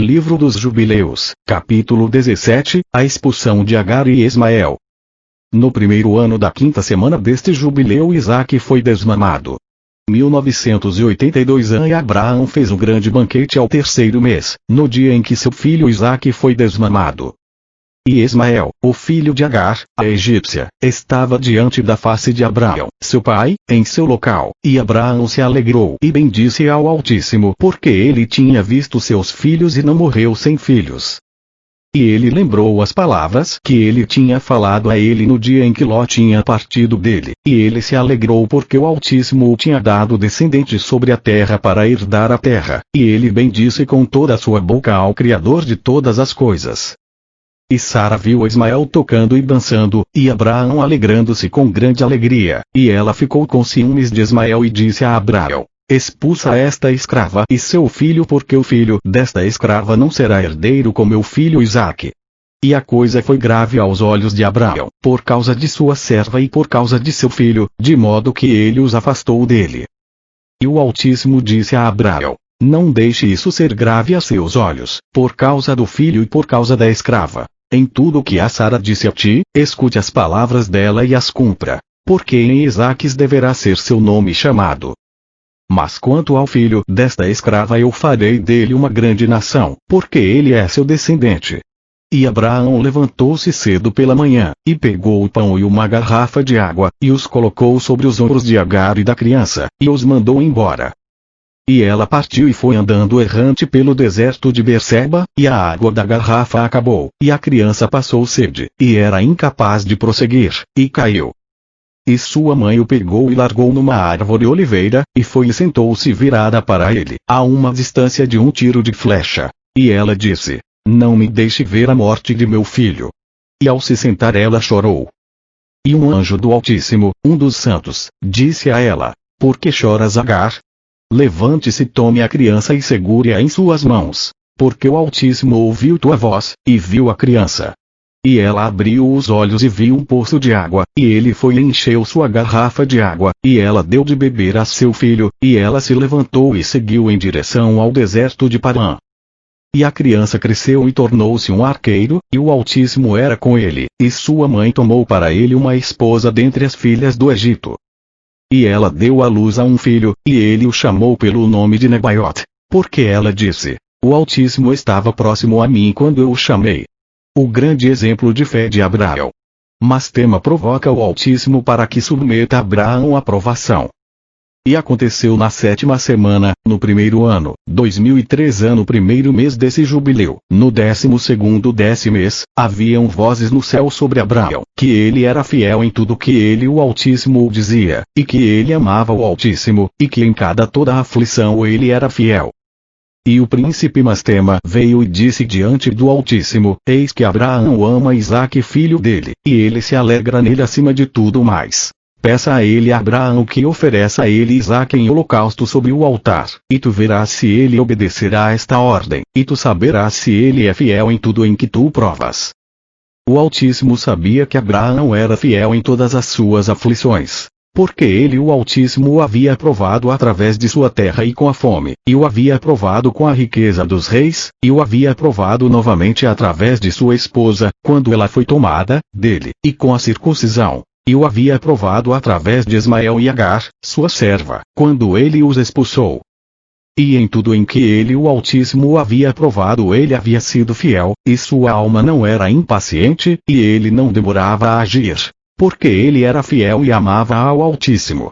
Livro dos Jubileus, capítulo 17, a expulsão de Agar e Ismael. No primeiro ano da quinta semana deste jubileu, Isaque foi desmamado. 1982 e Abraão fez um grande banquete ao terceiro mês, no dia em que seu filho Isaque foi desmamado. E Ismael, o filho de Agar, a egípcia, estava diante da face de Abraão, seu pai, em seu local, e Abraão se alegrou e bendisse ao Altíssimo porque ele tinha visto seus filhos e não morreu sem filhos. E ele lembrou as palavras que ele tinha falado a ele no dia em que Ló tinha partido dele, e ele se alegrou porque o Altíssimo o tinha dado descendente sobre a terra para herdar a terra, e ele bendisse com toda a sua boca ao Criador de todas as coisas. E Sara viu Ismael tocando e dançando, e Abraão alegrando-se com grande alegria, e ela ficou com ciúmes de Ismael e disse a Abraão: expulsa esta escrava e seu filho, porque o filho desta escrava não será herdeiro com meu filho Isaque. E a coisa foi grave aos olhos de Abraão, por causa de sua serva e por causa de seu filho, de modo que ele os afastou dele. E o Altíssimo disse a Abraão: não deixe isso ser grave a seus olhos, por causa do filho e por causa da escrava. Em tudo o que a Sara disse a ti, escute as palavras dela e as cumpra, porque em Isaques deverá ser seu nome chamado. Mas quanto ao filho desta escrava, eu farei dele uma grande nação, porque ele é seu descendente. E Abraão levantou-se cedo pela manhã, e pegou o pão e uma garrafa de água, e os colocou sobre os ombros de Agar e da criança, e os mandou embora. E ela partiu e foi andando errante pelo deserto de Berseba, e a água da garrafa acabou, e a criança passou sede, e era incapaz de prosseguir, e caiu. E sua mãe o pegou e largou numa árvore oliveira, e foi e sentou-se virada para ele, a uma distância de um tiro de flecha. E ela disse: não me deixe ver a morte de meu filho. E ao se sentar ela chorou. E um anjo do Altíssimo, um dos santos, disse a ela: por que choras, Agar? Levante-se, tome a criança e segure-a em suas mãos, porque o Altíssimo ouviu tua voz, e viu a criança. E ela abriu os olhos e viu um poço de água, e ele foi e encheu sua garrafa de água, e ela deu de beber a seu filho, e ela se levantou e seguiu em direção ao deserto de Parã. E a criança cresceu e tornou-se um arqueiro, e o Altíssimo era com ele, e sua mãe tomou para ele uma esposa dentre as filhas do Egito. E ela deu à luz a um filho, e ele o chamou pelo nome de Nebaiot, porque ela disse: o Altíssimo estava próximo a mim quando eu o chamei. O grande exemplo de fé de Abraão. Mas Tema provoca o Altíssimo para que submeta Abraão à provação. E aconteceu na 7ª semana, no primeiro ano, 2003 no primeiro mês desse jubileu, no 12º mês, haviam vozes no céu sobre Abraão, que ele era fiel em tudo que ele o Altíssimo o dizia, e que ele amava o Altíssimo, e que em toda aflição ele era fiel. E o príncipe Mastema veio e disse diante do Altíssimo: eis que Abraão ama Isaque filho dele, e ele se alegra nele acima de tudo mais. Peça a ele Abraão que ofereça a ele Isaque em holocausto sobre o altar, e tu verás se ele obedecerá a esta ordem, e tu saberás se ele é fiel em tudo em que tu o provas. O Altíssimo sabia que Abraão era fiel em todas as suas aflições, porque ele o Altíssimo o havia provado através de sua terra e com a fome, e o havia provado com a riqueza dos reis, e o havia provado novamente através de sua esposa, quando ela foi tomada dele, e com a circuncisão. E o havia provado através de Ismael e Agar, sua serva, quando ele os expulsou. E em tudo em que ele o Altíssimo o havia provado ele havia sido fiel, e sua alma não era impaciente, e ele não demorava a agir, porque ele era fiel e amava ao Altíssimo.